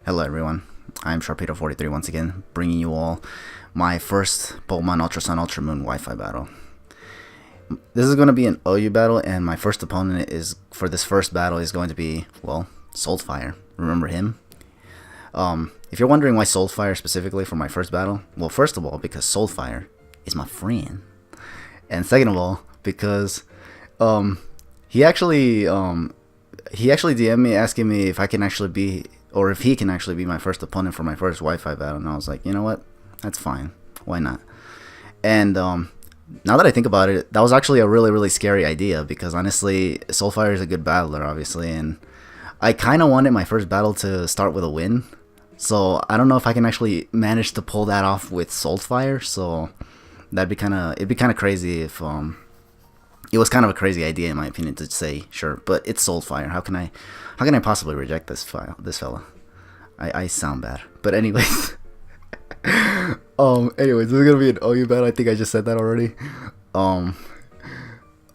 Hello everyone, I'm Sharpedo43 once again, bringing you all my first Pokemon Ultra Sun Ultra Moon Wi-Fi battle. This is going to be an OU battle, and my first opponent is for this first battle is going to be, well, Soltfire. Remember him? If you're wondering why Soltfire specifically for my first battle, well, first of all, because Soltfire is my friend, and second of all, because he actually DM'd me asking me if I can actually be, or if he can actually be my first opponent for my first Wi-Fi battle, and I was like, you know what, that's fine, why not? And now that I think about it, that was actually a really scary idea, because honestly, Soltfire is a good battler, obviously, and I kind of wanted my first battle to start with a win, so I don't know if I can actually manage to pull that off with Soltfire. So it'd be kind of crazy if it was kind of a crazy idea in my opinion to say sure, but it's Soltfire. How can I possibly reject this fella? I sound bad, but anyways. Anyways, this is gonna be an OU battle. I think I just said that already.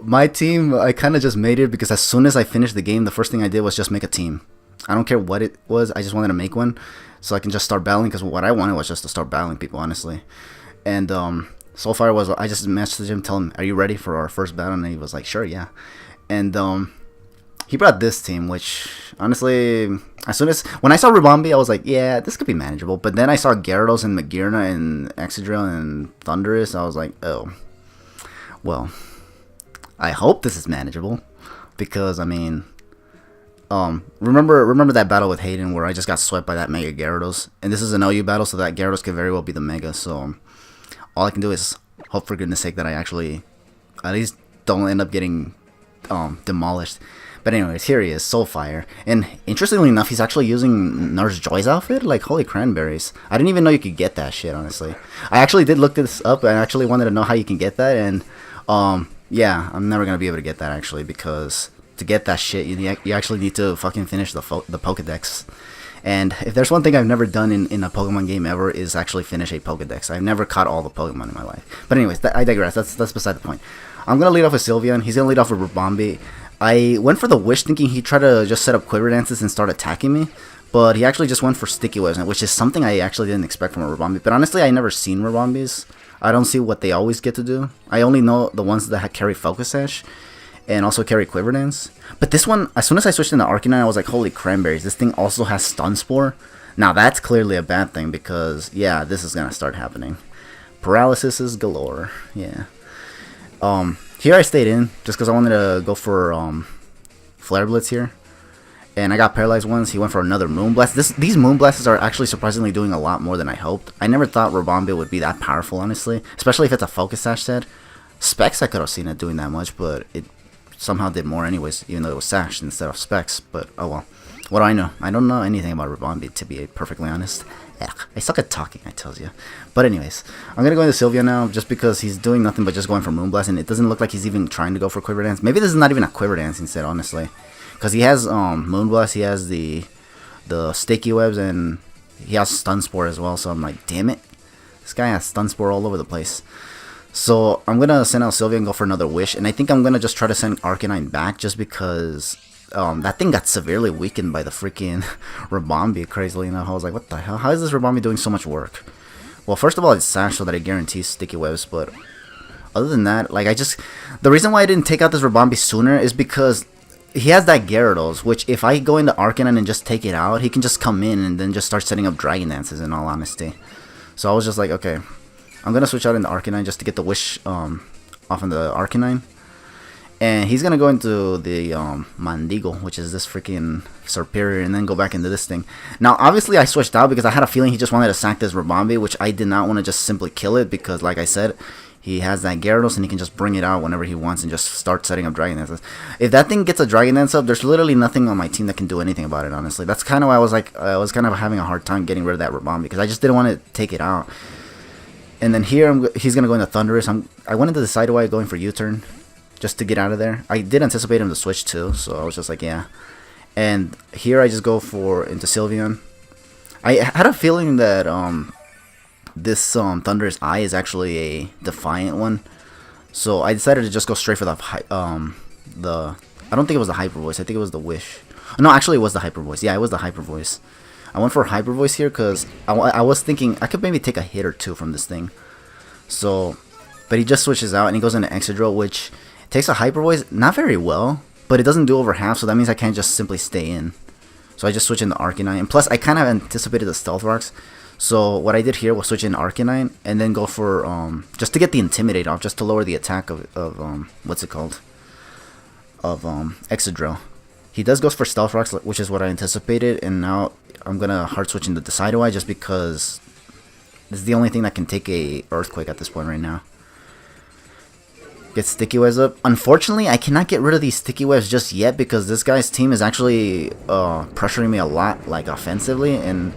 My team, I kind of just made it because as soon as I finished the game, the first thing I did was just make a team. I don't care what it was, I just wanted to make one so I can just start battling, because what I wanted was just to start battling people, honestly. And Soulfire was, I just messaged him, tell him, are you ready for our first battle? And he was like, sure, yeah. And he brought this team, which honestly, when I saw Rubombi, I was like, yeah, this could be manageable. But then I saw Gyarados and Magearna and Excadrill and Thundurus. I was like, oh, well, I hope this is manageable, because I mean, remember that battle with Hayden where I just got swept by that Mega Gyarados, and this is an OU battle, so that Gyarados could very well be the Mega. So all I can do is hope for goodness sake that I actually at least don't end up getting demolished. But anyways, here he is, Soulfire, and interestingly enough, he's actually using Nurse Joy's outfit. Like, holy cranberries, I didn't even know you could get that shit, honestly. I actually did look this up, and I actually wanted to know how you can get that, and yeah, I'm never gonna be able to get that actually, because to get that shit, you actually need to fucking finish the Pokédex. And if there's one thing I've never done in a Pokemon game ever, is actually finish a Pokédex. I've never caught all the Pokemon in my life. But anyways, I digress. That's beside the point. I'm gonna lead off with Sylveon. He's gonna lead off with Rubombi. I went for the Wish thinking he'd try to just set up Quiver Dances and start attacking me, but he actually just went for Sticky Webs, which is something I actually didn't expect from a Rubombi. But honestly, I never seen Rubombis. I don't see what they always get to do. I only know the ones that carry Focus Sash and also carry Quiver Dance. But this one, as soon as I switched into Arcanine, I was like, holy cranberries, this thing also has Stun Spore. Now that's clearly a bad thing, because yeah, this is gonna start happening. Paralysis is galore. Yeah. Here I stayed in just because I wanted to go for Flare Blitz here, and I got paralyzed once. He went for another Moonblast. These Moonblasts are actually surprisingly doing a lot more than I hoped. I never thought Rubombi would be that powerful, honestly, especially if it's a Focus Sash set. Specs, I could have seen it doing that much, but it somehow did more anyways, even though it was Sash instead of Specs. But oh well, what do I know? I don't know anything about Rubombi, to be perfectly honest. Ugh, I suck at talking, I tells you. But anyways, I'm gonna go into Sylveon now, just because he's doing nothing but just going for Moonblast, and it doesn't look like he's even trying to go for Quiver Dance. Maybe this is not even a Quiver Dance instead, honestly, because he has Moonblast, he has the Sticky Webs, and he has Stun Spore as well. So I'm like, damn it, this guy has Stun Spore all over the place. So I'm gonna send out Sylveon and go for another Wish, and I think I'm gonna just try to send Arcanine back, just because that thing got severely weakened by the freaking Rubombi, crazily enough. I was like, what the hell? How is this Rubombi doing so much work? Well, first of all, it's Sash, so that it guarantees Sticky Webs, but other than that, like, the reason why I didn't take out this Rubombi sooner is because he has that Gyarados, which if I go into Arcanine and just take it out, he can just come in and then just start setting up Dragon Dances, in all honesty. So I was just like, okay, I'm gonna switch out into Arcanine just to get the Wish off on the Arcanine. And he's gonna go into the Mandigo, which is this freaking Superior, and then go back into this thing. Now, obviously, I switched out because I had a feeling he just wanted to sack this Rubombi, which I did not want to just simply kill it, because, like I said, he has that Gyarados, and he can just bring it out whenever he wants and just start setting up Dragon Dances. If that thing gets a Dragon Dance up, there's literally nothing on my team that can do anything about it, honestly. That's kind of why I was kind of having a hard time getting rid of that Rubombi, because I just didn't want to take it out. And then here, he's gonna go into Thundurus. I went into the Sideway going for U-turn, just to get out of there. I did anticipate him to switch too, so I was just like, yeah. And here I just go into Sylveon. I had a feeling that this Thundurus-I is actually a Defiant one, so I decided to just go straight for the I don't think it was the Hyper Voice. I think it was the Wish. No, actually it was the Hyper Voice. Yeah, it was the Hyper Voice. I went for Hyper Voice here because I was thinking I could maybe take a hit or two from this thing. So, but he just switches out and he goes into Excadrill, which takes a Hyper Voice, not very well, but it doesn't do over half, so that means I can't just simply stay in. So I just switch into Arcanine, and plus I kind of anticipated the Stealth Rocks. So what I did here was switch in Arcanine and then go for just to get the Intimidate off, just to lower the attack of what's it called? Of Excadrill. He does goes for Stealth Rocks, which is what I anticipated, and now I'm gonna hard switch into Decidueye just because this is the only thing that can take a Earthquake at this point right now. Get Sticky Webs up. Unfortunately, I cannot get rid of these Sticky Webs just yet because this guy's team is actually pressuring me a lot, like offensively, and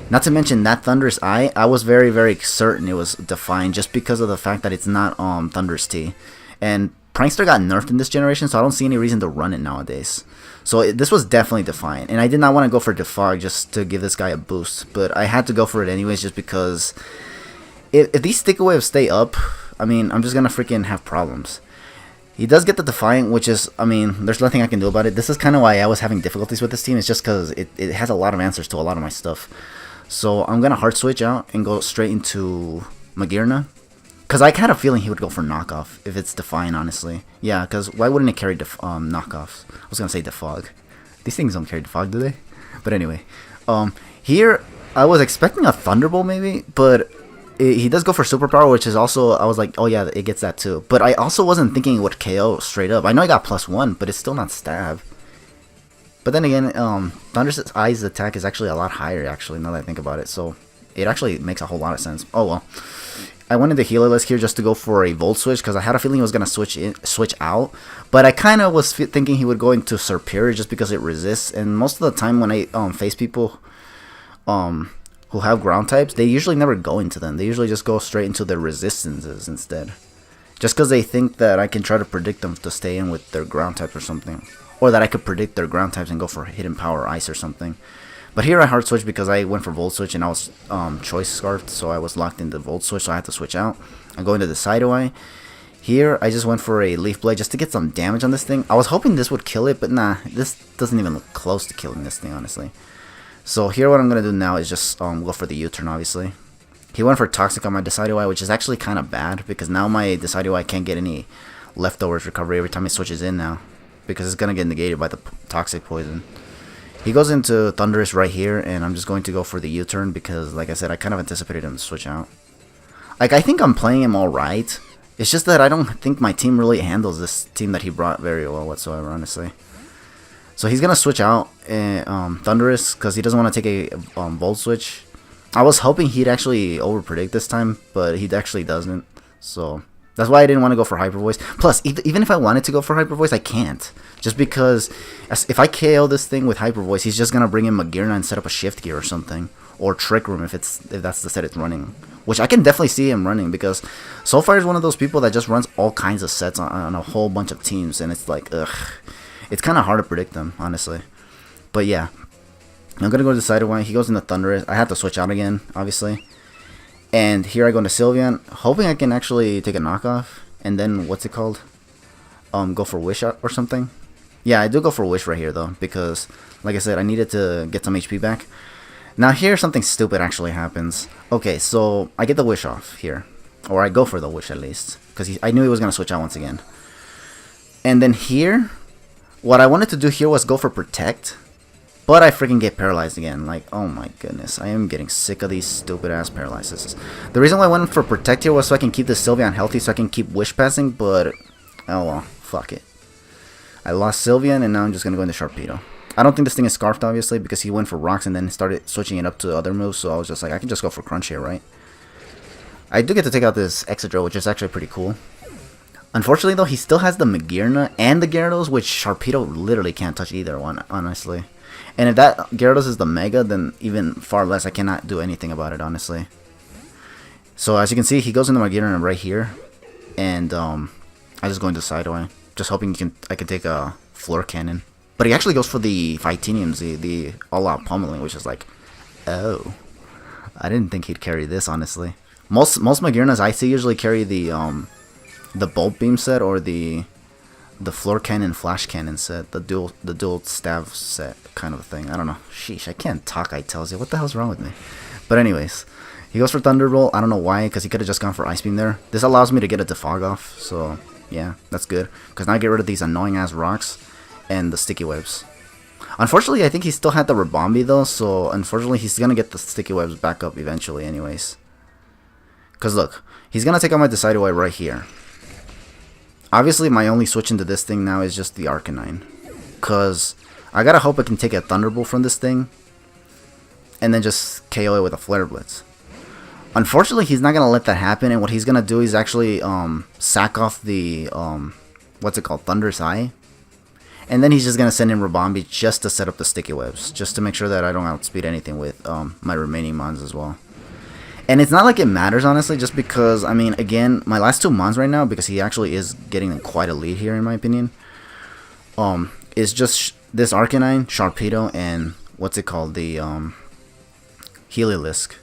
not to mention that Thundurus-I, I was very, very certain it was Defiant just because of the fact that it's not Thundurus-T. And Prankster got nerfed in this generation, so I don't see any reason to run it nowadays. So this was definitely Defiant. And I did not want to go for Defog just to give this guy a boost, but I had to go for it anyways just because if these Sticky Waves stay up, I mean, I'm just going to freaking have problems. He does get the Defiant, which is, I mean, there's nothing I can do about it. This is kind of why I was having difficulties with this team. It's just because it has a lot of answers to a lot of my stuff. So I'm going to hard switch out and go straight into Magearna. Because I had a feeling he would go for Knockoff if it's Defiant, honestly. Yeah, because why wouldn't it carry Knockoffs? I was going to say Defog. These things don't carry Defog, do they? But anyway. Here, I was expecting a Thunderbolt maybe, but he does go for Superpower, which is also, I was like, oh yeah, it gets that too. But I also wasn't thinking it would KO straight up. I know I got +1, but it's still not Stab. But then again, Thundurus-I's attack is actually a lot higher, actually, now that I think about it. So it actually makes a whole lot of sense. Oh well. I went into Healerless here just to go for a Volt Switch because I had a feeling he was going to switch out. But I kind of was thinking he would go into Serperior just because it resists. And most of the time when I face people who have ground types, they usually never go into them. They usually just go straight into their resistances instead. Just because they think that I can try to predict them to stay in with their ground type or something. Or that I could predict their ground types and go for Hidden Power Ice or something. But here I hard switch because I went for Volt Switch and I was Choice Scarfed, so I was locked into Volt Switch, so I had to switch out. I go into the Decidueye. Here I just went for a Leaf Blade just to get some damage on this thing. I was hoping this would kill it, but nah, this doesn't even look close to killing this thing, honestly. So here what I'm going to do now is just go for the U-turn, obviously. He went for Toxic on my Decidueye, which is actually kind of bad because now my Decidueye can't get any leftovers recovery every time it switches in now. Because it's going to get negated by the Toxic Poison. He goes into Thundurus right here, and I'm just going to go for the U-turn because, like I said, I kind of anticipated him to switch out. Like, I think I'm playing him alright. It's just that I don't think my team really handles this team that he brought very well whatsoever, honestly. So he's going to switch out Thundurus because he doesn't want to take a Volt Switch. I was hoping he'd actually overpredict this time, but he actually doesn't. So that's why I didn't want to go for Hyper Voice. Plus, even if I wanted to go for Hyper Voice, I can't. Just because if I KO this thing with Hyper Voice, he's just going to bring in Magearna and set up a Shift Gear or something. Or Trick Room if that's the set it's running. Which I can definitely see him running because Soltfire is one of those people that just runs all kinds of sets on a whole bunch of teams. And it's like, ugh. It's kind of hard to predict them, honestly. But yeah. I'm going to go to the Decidueye. He goes into Thundurus. I have to switch out again, obviously. And here I go into Sylveon, hoping I can actually take a knockoff. And then, what's it called? Go for Wish or something. Yeah, I do go for Wish right here, though. Because, like I said, I needed to get some HP back. Now, here something stupid actually happens. Okay, so I get the Wish off here. Or I go for the Wish, at least. Because I knew he was going to switch out once again. And then here, what I wanted to do here was go for Protect. But I freaking get paralyzed again. Like, oh my goodness. I am getting sick of these stupid ass paralysis. The reason why I went for Protect here was so I can keep the Sylveon healthy. So I can keep Wish Passing. But, oh well. Fuck it. I lost Sylveon and now I'm just going to go into Sharpedo. I don't think this thing is Scarfed, obviously. Because he went for Rocks and then started switching it up to other moves. So I was just like, I can just go for Crunch here, right? I do get to take out this Excadrill, which is actually pretty cool. Unfortunately, though, he still has the Magearna and the Gyarados, which Sharpedo literally can't touch either one, honestly. And if that Gyarados is the Mega, then even far less, I cannot do anything about it, honestly. So, as you can see, he goes into Magearna right here. And, I just go into Decidueye. Just hoping I can take a Floor Cannon. But he actually goes for the Fightinium Z, the all-out pummeling, which is like, oh. I didn't think he'd carry this, honestly. Most Magearnas I see usually carry the Bolt Beam set or the the floor cannon flash cannon set, the dual staff set kind of thing. I don't know. Sheesh, I can't talk. I tells you, what the hell's wrong with me? But anyways, he goes for Thunderbolt. I don't know why, because he could have just gone for Ice Beam there. This allows me to get a defog off, so yeah, that's good. Because now I get rid of these annoying ass rocks and the sticky webs. Unfortunately, I think he still had the Rabombi though, so unfortunately he's gonna get the sticky webs back up eventually anyways. Because look, he's gonna take out my Decidueye right here. Obviously, my only switch into this thing now is just the Arcanine. Because I gotta hope I can take a Thunderbolt from this thing. And then just KO it with a Flare Blitz. Unfortunately, he's not gonna let that happen. And what he's gonna do is actually sack off the, what's it called? Thundurus-I. And then he's just gonna send in Rabombi just to set up the sticky webs. Just to make sure that I don't outspeed anything with my remaining Mons as well. And it's not like it matters, honestly, just because, I mean, again, my last two Mons right now, because he actually is getting quite a lead here, in my opinion, is just this Arcanine, Sharpedo, and what's it called, the Heliolisk.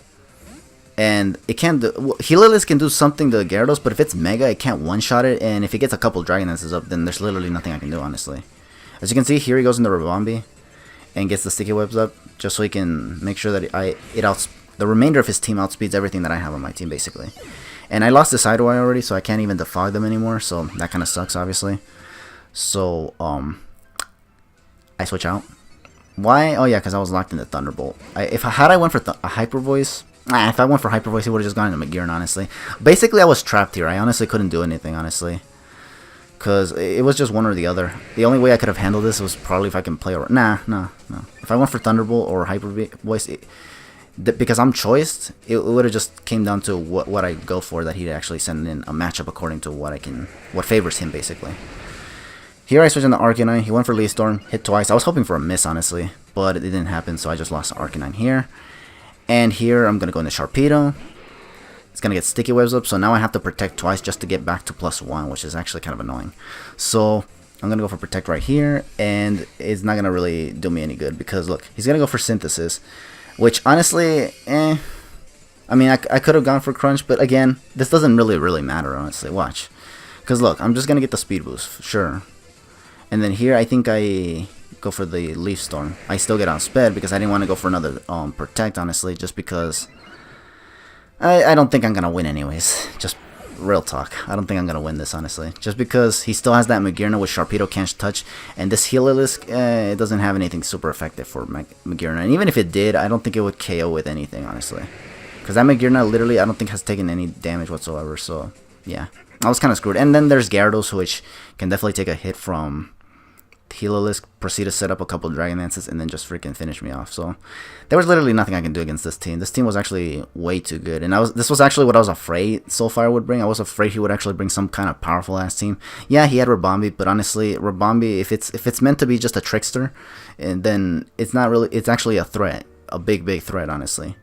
And it can't do, well, Heliolisk can do something to Gyarados, but if it's Mega, it can't one-shot it, and if it gets a couple Dragon Dances up, then there's literally nothing I can do, honestly. As you can see, here he goes into Rabombi, and gets the sticky webs up, just so he can make sure that the remainder of his team outspeeds everything that I have on my team, basically. And I lost the Decidueye already, so I can't even defog them anymore, so that kind of sucks, obviously. So, I switch out. Why? Oh yeah, because I was locked in the Thunderbolt. Had I went for a Hyper Voice, if I went for Hyper Voice, he would have just gone into Magearn, honestly. Basically, I was trapped here. I honestly couldn't do anything, honestly. Because it was just one or the other. The only way I could have handled this was probably if I can play around. No. If I went for Thunderbolt or Hyper Voice, because I'm choiced, it would have just came down to what I go for, that he'd actually send in a matchup according to what favors him, basically. Here I switched into Arcanine. He went for Leaf Storm, hit twice. I was hoping for a miss, honestly, but it didn't happen, so I just lost Arcanine here. And here I'm going to go into Sharpedo. It's going to get sticky webs up, so now I have to protect twice just to get back to +1, which is actually kind of annoying. So I'm going to go for Protect right here, and it's not going to really do me any good, because look, he's going to go for Synthesis. Which, honestly, I mean, I could have gone for Crunch, but again, this doesn't really matter, honestly. Watch. Because, look, I'm just going to get the Speed Boost, sure. And then here, I think I go for the Leaf Storm. I still get outsped because I didn't want to go for another Protect, honestly, just because I don't think I'm going to win anyways. Just real talk. I don't think I'm going to win this, honestly. Just because he still has that Magearna with Sharpedo can't touch. And this Heliolisk, it doesn't have anything super effective for Magearna. And even if it did, I don't think it would KO with anything, honestly. Because that Magearna literally, I don't think has taken any damage whatsoever. So, yeah. I was kind of screwed. And then there's Gyarados, which can definitely take a hit from Heliolisk, proceed to set up a couple Dragon Dances, and then just freaking finish me off. So there was literally nothing I can do against this team. This team was actually way too good, and this was actually what I was afraid Soltfire would bring. I was afraid he would actually bring some kind of powerful ass team. Yeah, he had Rabombi, but honestly, Rabombi, if it's meant to be just a trickster, and then it's not really. It's actually a threat, a big threat, honestly.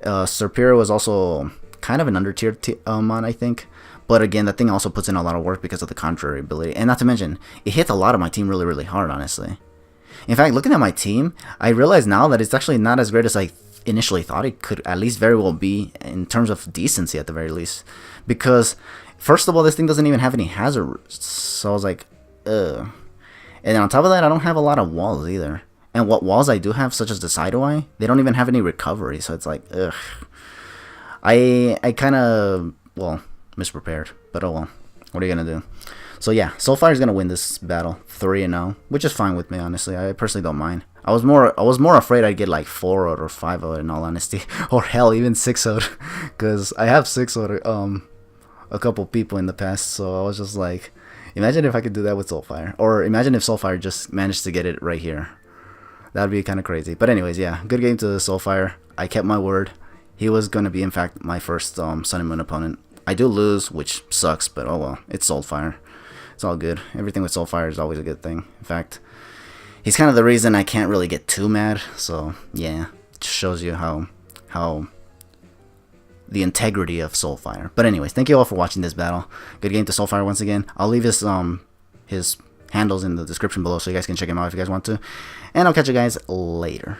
Serpera was also kind of an under-tier mon, I think. But again, that thing also puts in a lot of work because of the contrary ability. And not to mention, it hits a lot of my team really hard, honestly. In fact, looking at my team, I realize now that it's actually not as great as I initially thought it could at least very well be in terms of decency at the very least. Because, first of all, this thing doesn't even have any hazard. So I was like, ugh. And then on top of that, I don't have a lot of walls either. And what walls I do have, such as the Decidueye, they don't even have any recovery. So it's like, ugh. I kind of, well, misprepared, but oh well, what are you gonna do? So yeah, Soltfire's gonna win this battle 3-0, which is fine with me, honestly. I personally don't mind. I was more afraid I'd get like 4-0 or 5-0 in all honesty, or hell, even 6-0, because I have 6-0 a couple people in the past. So I was just like, imagine if I could do that with Soltfire, or imagine if Soltfire just managed to get it right here. That'd be kind of crazy. But anyways, yeah, good game to Soltfire. I kept my word. He was gonna be, in fact, my first Sun and Moon opponent. I do lose, which sucks, but oh well, it's Soltfire. It's all good. Everything with Soltfire is always a good thing. In fact, he's kind of the reason I can't really get too mad. So yeah, it just shows you how the integrity of Soltfire. But anyways, thank you all for watching this battle. Good game to Soltfire once again. I'll leave his handles in the description below so you guys can check him out if you guys want to. And I'll catch you guys later.